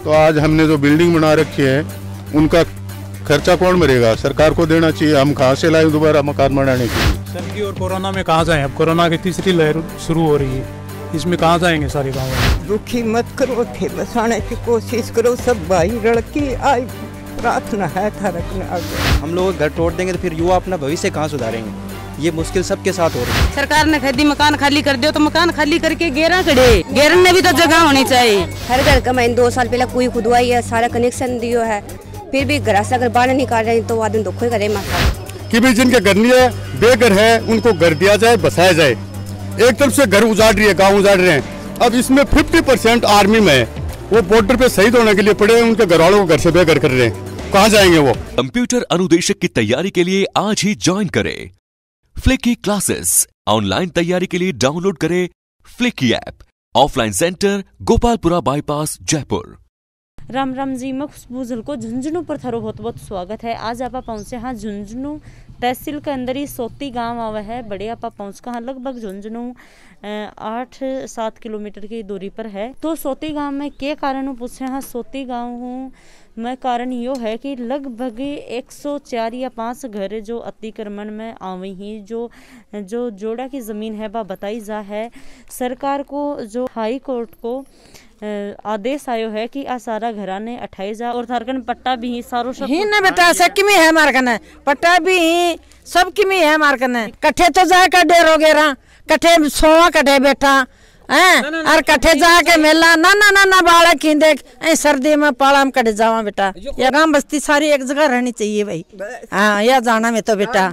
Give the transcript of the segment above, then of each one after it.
तो आज हमने जो बिल्डिंग बना रखी है उनका खर्चा कौन भरेगा? सरकार को देना चाहिए। हम कहाँ से लाए दोबारा मकान बनाने के लिए? सर्दी और कोरोना में कहाँ जाएं? अब कोरोना की तीसरी लहर शुरू हो रही है, इसमें कहाँ जाएंगे सारे गाँव? दुखी मत करो, थे बसाने की कोशिश करो, सब भाई लड़की आई प्रार्थना है था रखने आगे। हम लोग घर तोड़ देंगे तो फिर युवा अपना भविष्य कहाँ सुधारेंगे? ये मुश्किल सबके साथ हो रही है। सरकार ने खरीदी मकान खाली कर दियो तो मकान खाली करके घेरा खड़े, घेरन में भी तो जगह होनी चाहिए। हर घर का मैंने 2 साल पहले कुई खुदवाई है, सारा कनेक्शन दियो है, फिर भी घर से अगर बाहर निकाल रहे तो आदमी दुख ही करे माता कि भी जिनके घर नहीं है, बेघर है, उनको घर दिया जाए, बसाया जाए। एक तरफ से घर उजाड़ रही है, गाँव उजाड़ रहे हैं। अब इसमें 50% आर्मी में है, वो बॉर्डर पे शहीद होने के लिए पड़े हैं, उनके घर वालों को घर से बेघर कर रहे हैं। कहाँ जाएंगे वो? कंप्यूटर अनुदेशक की तैयारी के लिए आज ही ज्वाइन करें फ्लिकी क्लासेस। ऑनलाइन तैयारी के लिए डाउनलोड करें Flicky app. Offline centre Gopalpura bypass Jaipur. Ram Ram ji, मैं खुशबू झलको झुंझुनू पर थारो बहुत बहुत स्वागत है। आज आप पहुंचे हाँ झुंझुनू तहसील के अंदर ही सोती गांव आवा है। बड़े आप पहुंच का हाँ लगभग झुंझुनू 8-7 किलोमीटर की दूरी पर है। तो सोती गांव में के कारण पूछे हाँ सोती गांव हूँ मैं, कारण यो है कि लगभग 104 या 5 घर जो अतिक्रमण में आवे ही जो जोड़ा की ज़मीन है वह बताई जा है। सरकार को जो हाई कोर्ट को आदेश आयो है कि आ सारा घराने अठाई जा और थारकन पट्टा भी ही सारो ही न बेटा सकी है मारकन पट्टा भी ही सब की है मारकन कट्ठे तो जा कर डेर हो गया कट्ठे सोवा कट्ठे बेटा हैं और कट्ठे जाके मेला ना ना ना ना बाड़ा की देख सर्दी में पाला में कटे जावा बेटा। ये गांव बस्ती सारी एक जगह रहनी चाहिए भाई। हाँ या जाना में तो बेटा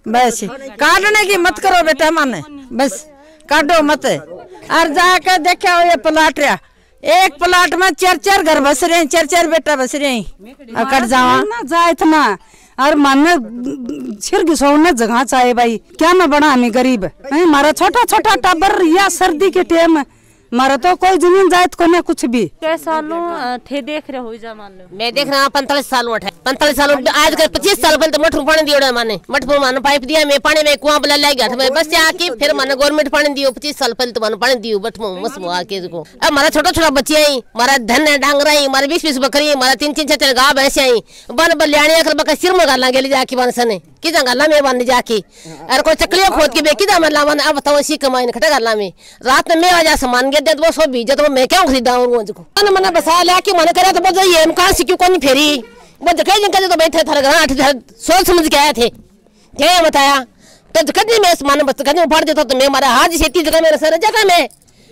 बस काटने की मत करो बेटा, माने बस काटो मत। और जाके देखा ये प्लाट रहा, एक प्लाट में 4-4 घर बस रहे, 4-4 बेटा बस रहे, कट जावा ना जा इतना और मन सिर घिसौने जगह चाहिए भाई। क्या मैं बड़ा हमें गरीब है, हमारा छोटा छोटा टाबर या सर्दी के टाइम मारा तो कोई जमीन जायत को नहीं कुछ भी। कैसे सालों थे देख रहे हो जा मान लो? मैं देख रहा 45 साल उठे 45 साल आज कर 25 साल पहले तो मठ पानी दियो माने मठ माने पाइप दिया मैं पानी में कुआं बुला ले गया बस आके फिर माने गवर्नमेंट पानी दियो 25 साल पहले तो माने पानी दियो बठ मस आके को। अब मारा छोटा छोटा बच्चे आई, मारा धन है डांगरा ही, मारा 20-20 बकरी, मारा 3-3-4 गांव भैंसे आई बन बल्याणी अकर बका सिर में गाला गेली जाके बन सने कि जंगला में बन जाके और कोई चकलियां खोद के बेकी दा मतलब मन अब बताओ इसी कमाई ने खटा गला में रात में मैं वजह सामान गे दे वो 120 तो मैं क्या खरीदा रोज को मन मन बसा ले के मन करे तो बोल ये मकान से क्यों कोनी फेरी वो जगह जगह तो बैठे थारे घर 8 सोच समझ के आए थे क्या बताया तो कदी मैं सामान बस कदी फाड़ देता तो मैं मारा हाथ से इतनी जगह मेरे सर जगह में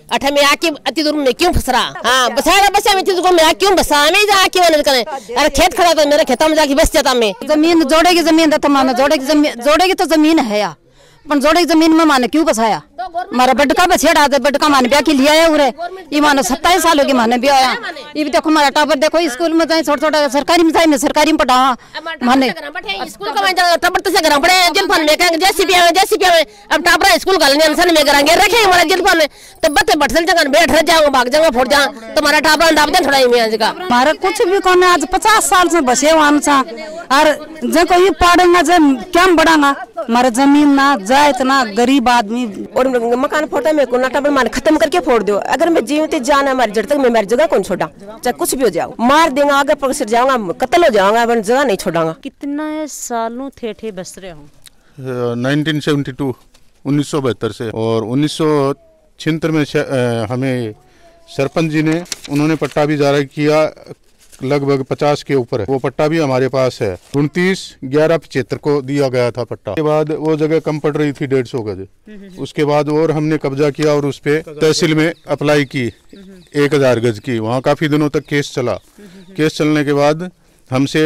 अठे में आके अति दूर में क्यों फसरा? हाँ बसाया बसा में तुझको मैं क्यों बसा में जाके मैंने करे अरे खेत खड़ा तो मेरे खेत में जाके बस जाता मैं। जमीन जोड़ेगी जमीन तो मानो जोड़ेगी तो जमीन है या पर जोड़े जमीन में माने क्यों बसाया? मारा बड़का बछेड़ा दे बड़का माने ब्याह की लिया है उरे ये मानो 27 सालों की माने ब्याह आया। ये भी देखो हमारा टाबर देखो स्कूल में जाए छोटा छोटा सरकारी में जाए मैं सरकारी में पढ़ावा माने स्कूल का मैं टाबर तो से घर पड़े जेल फन में कहेंगे जेसीपी में अब टाबर स्कूल का लेने अनसन में करांगे रखे हमारा जेल फन तो बत्ते बटसल जगह बैठ रह जाऊंगा भाग जाऊंगा फोड़ जा तुम्हारा टाबर डाब दे थोड़ा ही में आज का मारा कुछ भी कोने आज 50 साल से बसे हम सा और जे कोई पढ़ेगा जे क्या बढ़ाना मारा जमीन ना जाए इतना गरीब आदमी और मकान फोटा में को नाटा मान खत्म करके फोड़ दो। अगर मैं जीवित जाना हमारी जड़ तक मैं मेरी जगह कौन छोड़ा, चाहे कुछ भी हो जाओ मार देगा आगे पकड़ जाऊंगा कत्ल हो जाऊंगा पर जगह नहीं छोड़ाऊंगा। कितना सालों थे बस रहे हो? 1972 1972 से और 1976 में हमें सरपंच जी ने उन्होंने पट्टा भी जारी किया, लगभग 50 के ऊपर है वो पट्टा भी हमारे पास है। 29/11/75 को दिया गया था पट्टा। के बाद वो जगह कम पड़ रही थी 150 गज, उसके बाद और हमने कब्जा किया और उस पे तहसील में अप्लाई की 1000 गज की। वहाँ काफी दिनों तक केस चला। केस चलने के बाद हमसे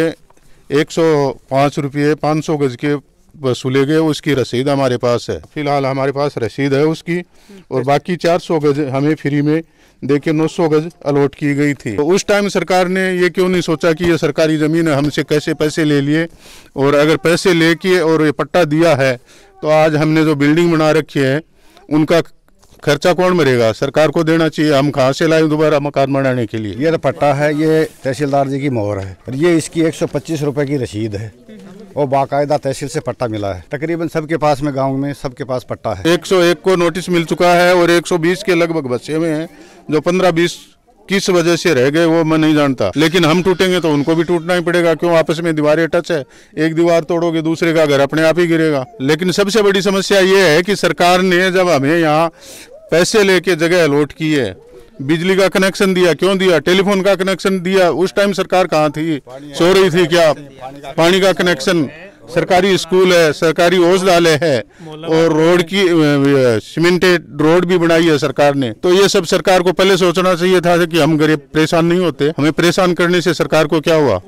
105 रुपये 500 गज के वसूले गए, उसकी रसीद हमारे पास है। फिलहाल हमारे पास रसीद है उसकी और बाकी 400 गज हमें फ्री में देके 900 गज अलॉट की गई थी। तो उस टाइम सरकार ने ये क्यों नहीं सोचा कि ये सरकारी जमीन है, हमसे कैसे पैसे ले लिए और अगर पैसे लेके और ये पट्टा दिया है तो आज हमने जो बिल्डिंग बना रखी है उनका खर्चा कौन भरेगा? सरकार को देना चाहिए। हम कहाँ से लाए दोबारा मकान बनाने के लिए? ये तो पट्टा है, ये तहसीलदार जी की मोहर है और ये इसकी 125 रुपए की रसीद है और बाकायदा तहसील से पट्टा मिला है। तकरीबन सबके पास में गांव में सबके पास पट्टा है। 101 को नोटिस मिल चुका है और 120 के लगभग बच्चे में हैं जो 15-20 किस वजह से रह गए वो मैं नहीं जानता, लेकिन हम टूटेंगे तो उनको भी टूटना ही पड़ेगा। क्यों, आपस में दीवारें टच है, एक दीवार तोड़ोगे दूसरे का घर अपने आप ही गिरेगा। लेकिन सबसे बड़ी समस्या ये है कि सरकार ने जब हमें यहाँ पैसे लेके जगह अलॉट की है, बिजली का कनेक्शन दिया, क्यों दिया, टेलीफोन का कनेक्शन दिया, उस टाइम सरकार कहाँ थी, सो रही थी क्या? पानी का कनेक्शन, सरकारी स्कूल है, सरकारी औषधालय है, और रोड की सीमेंटेड रोड भी बनाई है सरकार ने। तो ये सब सरकार को पहले सोचना चाहिए था कि हम गरीब परेशान नहीं होते। हमें परेशान करने से सरकार को क्या हुआ,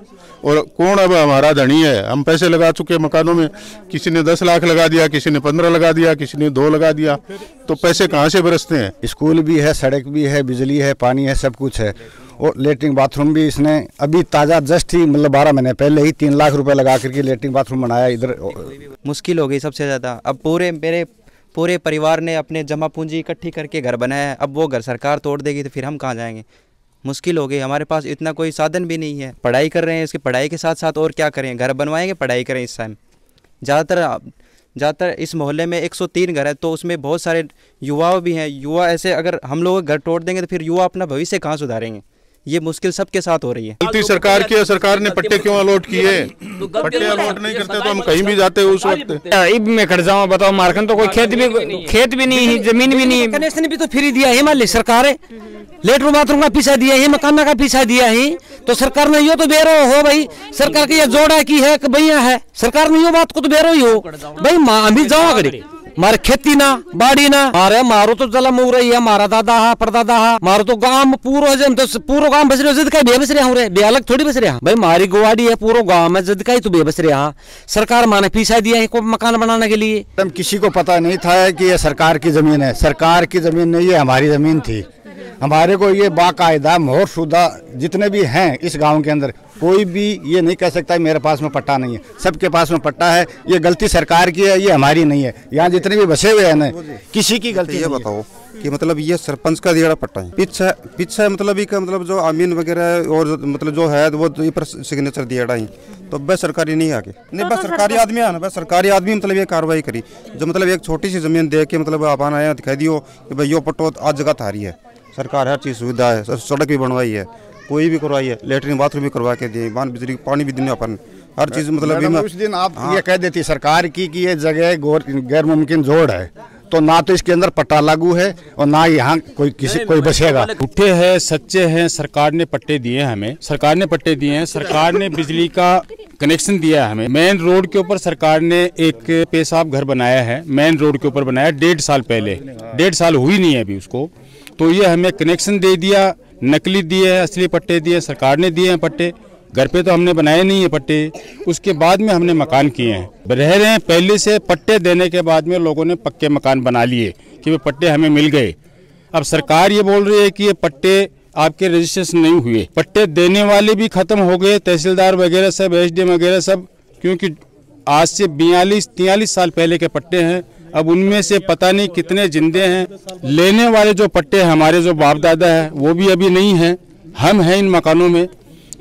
और कौन अब हमारा धनी है? हम पैसे लगा चुके मकानों में, किसी ने 10 लाख लगा दिया, किसी ने 15 लगा दिया, किसी ने 2 लगा दिया, तो पैसे कहाँ से बरसते हैं? स्कूल भी है, सड़क भी है, बिजली है, पानी है, सब कुछ है। और लेटरिन बाथरूम भी इसने अभी ताज़ा जस्ट ही मतलब 12 महीने पहले ही 3 लाख रुपए लगा करके लेटरिन बाथरूम बनाया इधर। मुश्किल हो गई सबसे ज़्यादा। अब मेरे पूरे परिवार ने अपने जमा पूंजी इकट्ठी करके घर बनाया है, अब वो घर सरकार तोड़ देगी तो फिर हम कहाँ जाएंगे? मुश्किल हो गई। हमारे पास इतना कोई साधन भी नहीं है। पढ़ाई कर रहे हैं, इसकी पढ़ाई के साथ साथ और क्या करें? घर बनवाएंगे, पढ़ाई करें। इस टाइम ज़्यादातर इस मोहल्ले में 103 घर है, तो उसमें बहुत सारे युवा भी हैं। युवा ऐसे अगर हम लोग घर तोड़ देंगे तो फिर युवा अपना भविष्य कहाँ सुधारेंगे? ये मुश्किल सबके साथ हो रही है। गलती सरकार की है, सरकार ने पट्टे क्यों अलॉट किए? पट्टे अलॉट नहीं करते तो हम कहीं भी जाते उस वक्त। इब में खड़ जाऊँ, बताओ, मारकन तो कोई खेत भी नहीं है, जमीन भी नहीं है। कनेक्शन भी तो फ्री दिया है मान ली सरकार, लेटरूम बाथरूम का पैसा दिया है, मकान का पैसा दिया है, तो सरकार ने यो तो बेरो हो भाई। सरकार की ये जोड़ा की है कि भैया है, सरकार ने यो बात को तो बेरो ही हो भाई। हम भी जाओ करी मारे खेती ना बाड़ी ना मारो तो जला मुँह रही है, हमारा दादा हा परदादा हा, मारो तो गांव पूरा गांव बस रहे हो, जद का बेबस रहा हूँ रे, बे अलग थोड़ी बस रहा भाई। मारी गुवाड़ी है पूरा गांव में, जद का तो बेबस रहा। सरकार माने पैसा दिया है को मकान बनाने के लिए। किसी को पता नहीं था कि ये सरकार की जमीन है। सरकार की जमीन नहीं, ये हमारी जमीन थी। हमारे को ये बाकायदा मोहर शुदा जितने भी हैं इस गांव के अंदर, कोई भी ये नहीं कह सकता मेरे पास में पट्टा नहीं है। सबके पास में पट्टा है। ये गलती सरकार की है, ये हमारी नहीं है। यहाँ जितने भी बसे हुए हैं ना, किसी की गलती। ये बताओ कि मतलब ये सरपंच का दिया पट्टा है, पीछे मतलब जो अमीन वगैरह और मतलब जो है वो तो पर सिग्नेचर दिया ही, तो बस सरकारी नहीं आगे नहीं, बस सरकारी आदमी है ना, बस सरकारी आदमी मतलब ये कार्रवाई करी। जो मतलब एक छोटी सी जमीन दे के मतलब आप आना दिखाई दियो कि भाई यो पट्टो आज जगह थारी है। सरकार हर चीज सुविधा है, सड़क भी बनवाई है, कोई भी करवाई है, लेटरिन बाथरूम भी करवा के दिए, बिजली पानी भी दिन अपन हर चीज मतलब। उस दिन आप ये कह देती सरकार की कि ये जगह गैर मुमकिन जोड़ है, तो ना तो इसके अंदर पट्टा लागू है और ना यहाँ कोई बसेगा। झूठे हैं सच्चे हैं, सरकार ने पट्टे दिए हैं हमें, सरकार ने पट्टे दिए हैं, सरकार ने बिजली का कनेक्शन दिया है हमें। मेन रोड के ऊपर सरकार ने एक पेशाब घर बनाया है, मेन रोड के ऊपर बनाया 1.5 साल पहले, 1.5 साल हुई नहीं है अभी उसको, तो ये हमें कनेक्शन दे दिया। नकली दिए हैं, असली पट्टे दिए, सरकार ने दिए हैं पट्टे। घर पे तो हमने बनाए नहीं है पट्टे, उसके बाद में हमने मकान किए हैं, रह रहे हैं। पहले से पट्टे देने के बाद में लोगों ने पक्के मकान बना लिए कि वे पट्टे हमें मिल गए। अब सरकार ये बोल रही है कि ये पट्टे आपके रजिस्ट्रेशन नहीं हुए। पट्टे देने वाले भी खत्म हो गए, तहसीलदार वगैरह सब, एसडीएम वगैरह सब, क्योंकि आज से 42-43 साल पहले के पट्टे हैं। अब उनमें से पता नहीं कितने जिंदे हैं। लेने वाले जो पट्टे हमारे जो बाप दादा है वो भी अभी नहीं हैं, हम हैं इन मकानों में।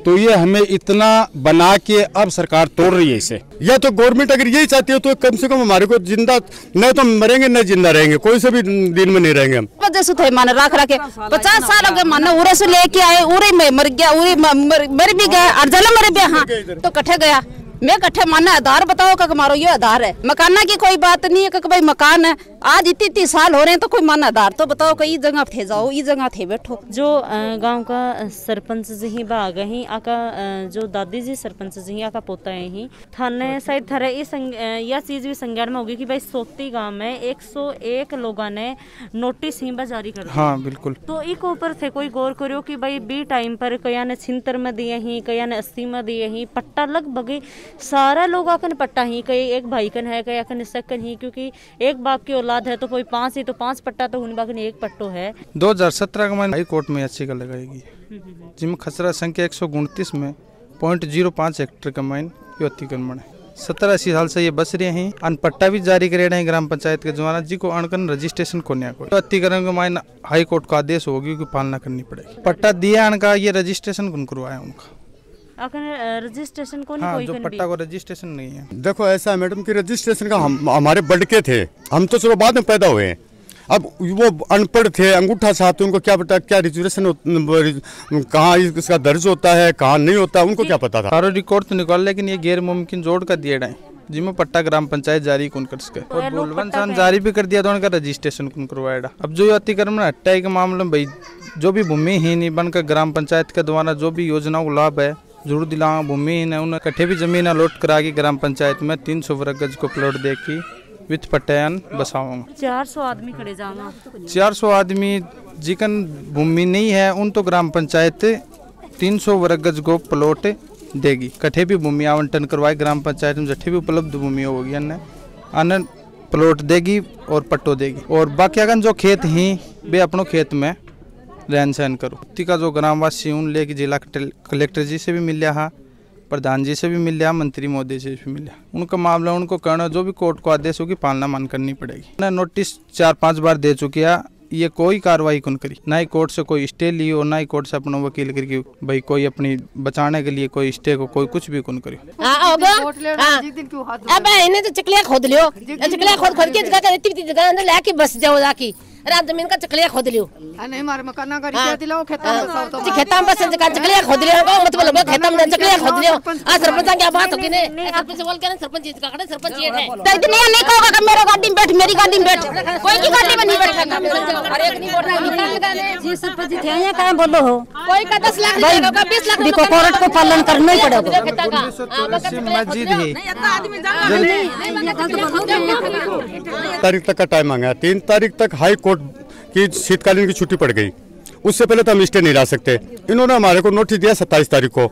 तो ये हमें इतना बना के अब सरकार तोड़ रही है इसे। या तो गवर्नमेंट अगर यही चाहती है तो कम से कम हमारे को जिंदा, न तो मरेंगे न जिंदा रहेंगे, कोई से भी दिन में नहीं रहेंगे हम। थे माने राख रखे 50 साल हो गए, माने उरे से लेके आए, उरे में मर गया, उरे मर भी गया, अर्जला मर भी। हाँ तो कट्ठे गया, मैं कट्ठे माना आधार बताओ का मारो ये आधार है, मकाना की कोई बात नहीं है कि भाई मकान है। आज इतनी साल हो रहे हैं तो कोई माना आधार तो बताओ कि ये जगह थे जाओ, ये जगह थे बैठो। जो गांव का सरपंच जी बाग ही आका, जो दादी जी सरपंच जी आका पोता है ही थाने शायद थारे यह चीज भी संज्ञान में होगी कि भाई सोती गांव में 101 लोगों ने नोटिस ही जारी कर दिया। हाँ बिल्कुल। तो एक ऊपर थे कोई गौर करो कि भाई बी टाइम पर कया ने 76 में दिए ही, कया ने 80 में दिए ही, पट्टा लगभग सारा लोग आकन पट्टा ही, कई एक भाई कन है, कई आकन सकन ही, क्योंकि एक बाप की औलाद है तो कोई 5 ही तो 5 पट्टा तो उन बाकन एक पट्टो है। 2017 का हाई कोर्ट में याचिका लगाएगी जिसमें खसरा संख्या 129 में 0.05 हेक्टेयर का माइन यो अतिक्रमण है। 70-80 साल से ये बस रहे हैं, अन पट्टा भी जारी करे रहे हैं ग्राम पंचायत के जवाना जी को अणकन रजिस्ट्रेशन को न्या को अतिक्रमण का माइन हाई कोर्ट का आदेश होगी कि पालना करनी पड़ेगी। पट्टा दिया अनका, ये रजिस्ट्रेशन कौन करवाया उनका रजिस्ट्रेशन को नहीं, हाँ, कोई जो पट्टा को रजिस्ट्रेशन नहीं है। देखो ऐसा है मैडम कि रजिस्ट्रेशन का हमारे बढ़ के थे, हम तो चलो बाद में पैदा हुए हैं, अब वो अनपढ़ थे, अंगूठा साथ, उनको क्या पता क्या रिजर्वेशन कहाँ इसका दर्ज होता है, कहाँ नहीं होता, उनको क्या पता था। सारा रिकॉर्ड तो निकाल, लेकिन ये गैर मुमकिन जोड़ कर दिए है जिसमें पट्टा ग्राम पंचायत जारी कौन कर सके, और बुलवन जारी भी कर दिया तो उनका रजिस्ट्रेशन कौन करवाएगा। अब जो अतिक्रमण हटाई के मामले में भाई जो भी भूमिहीन ही बनकर ग्राम पंचायत के द्वारा जो भी योजनाओं का लाभ है जरूर दिलाओ, भूमिहीन है उन्हें कट्ठे भी जमीन लौट करा के ग्राम पंचायत में 300 वर्ग गज को प्लॉट दे की विथ पट्टायन बसाऊंगा। 400 आदमी खड़े जाना, 400 आदमी जिकन भूमि नहीं है उन तो ग्राम पंचायत 300 वर्ग गज को प्लॉट देगी। कट्ठे भी भूमि आवंटन करवाए ग्राम पंचायत में जट्ठे भी उपलब्ध भूमि होगी अन्य प्लॉट देगी और पट्टो देगी। और बाकी अगर जो खेत ही वे अपनों खेत में रहन सहन करो। का जो ग्रामवासी उन लेके जिला कलेक्टर जी से भी मिल रहा, प्रधान जी से भी मिल रहा, मंत्री महोदय से भी मिल रहा। उनका मामला उनको करना जो भी कोर्ट को आदेश होगी पालना मान करनी पड़ेगी। ना नोटिस 4-5 बार दे चुकी है, ये कोई कार्रवाई कौन करी, ना ही कोर्ट से कोई स्टे ली और ना ही कोर्ट से अपना वकील करके भाई कोई अपनी बचाने के लिए कोई स्टे को कोई कुछ भी कौन करी। अब इन्हें तो चकलिया खोद लियो, चकलिया खोद के जगह अंदर लाके बस जाओ जाके रात जमीन का चकलिया खोद लियो, नहीं हमारे मकान का रिश्ता दिलाओ खेता में बस चकलिया खोद लियो, मतलब खेता में चकलिया खोद लियो। आ सरपंच क्या बात होगी ने, सरपंच बोल के सरपंच जी का खड़े सरपंच ये है तो इतने नहीं कहोगा कि मेरे गाड़ी में बैठ, मेरी गाड़ी में बैठ, कोई की गाड़ी में नहीं बैठेगा, हर एक नहीं बोल रहा जी। सरपंच जी थे क्या बोलो हो, कोई का 10 लाख देगा, 20 लाख देखो कोर्ट को पालन करना ही पड़ेगा। मस्जिद है तारीख तक का टाइम मांगा, 3 तारीख तक हाई कोर्ट की शीतकालीन की छुट्टी पड़ गई, उससे पहले तो हम स्टे नहीं ला सकते। इन्होंने हमारे को नोटिस दिया 27 तारीख को।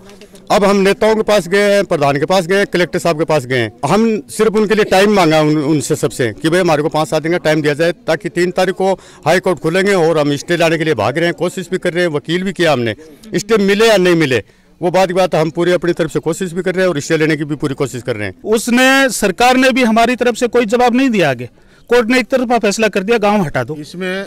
अब हम नेताओं के पास गए हैं, प्रधान के पास गए, कलेक्टर साहब के पास गए, हम सिर्फ उनके लिए टाइम मांगा उनसे सबसे कि भाई हमारे को 5-7 दिन का टाइम दिया जाए ताकि 3 तारीख को हाई कोर्ट खुलेंगे और हम स्टे लाने के लिए भाग रहे हैं, कोशिश भी कर रहे हैं, वकील भी किया हमने, स्टे मिले या नहीं मिले वो बात की बात, हम पूरी अपनी तरफ से कोशिश भी कर रहे हैं और स्टे लेने की भी पूरी कोशिश कर रहे हैं। उसने सरकार ने भी हमारी तरफ से कोई जवाब नहीं दिया, आगे कोर्ट ने एक तरफा फैसला कर दिया गांव हटा दो। इसमें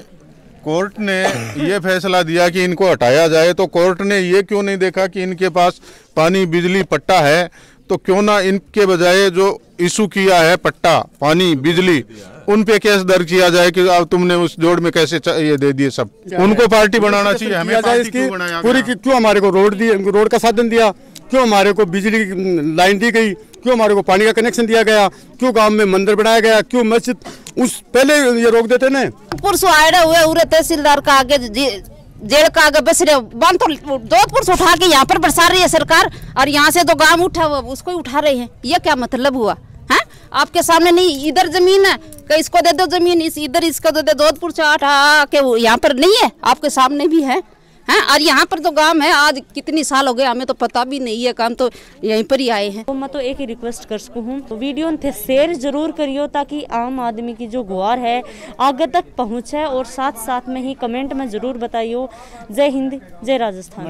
कोर्ट ने ये फैसला दिया कि इनको हटाया जाए, तो कोर्ट ने ये क्यों नहीं देखा कि इनके पास पानी बिजली पट्टा है, तो क्यों ना इनके बजाय जो इशू किया है पट्टा पानी बिजली उन पे केस दर्ज किया जाए कि अब तुमने उस जोड़ में कैसे ये दे दिए सब, उनको पार्टी बनाना चाहिए। हमें पार्टी क्यों बनाया पूरी क्यों हमारे को रोड का साधन दिया, क्यों हमारे को बिजली लाइन दी गई, क्यों हमारे को पानी का कनेक्शन दिया गया, क्यों गांव में मंदिर बनाया गया, क्यों मस्जिद, उस पहले ये रोक देते ना। पुरसों आए हुए उरे तहसीलदार का आगे जेल का आगे बस बांध तो जोधपुर से उठा के यहाँ पर बरसा रही है सरकार, और यहाँ से तो गांव उठा हुआ उसको ही उठा रहे हैं। ये क्या मतलब हुआ है? आपके सामने नहीं, इधर जमीन है कि इसको दे दो जमीन, इधर इसको दे दो, जोधपुर से उठा के यहाँ पर नहीं है, आपके सामने भी है हैं। और यहाँ पर तो काम है आज कितनी साल हो गए हमें तो पता भी नहीं है, काम तो यहीं पर ही आए हैं। तो मैं तो एक ही रिक्वेस्ट कर सकूँ हूँ, तो वीडियो थे शेयर जरूर करियो ताकि आम आदमी की जो गुहार है आगे तक पहुँचे, और साथ साथ में ही कमेंट में जरूर बताइयो। जय हिंद, जय राजस्थान।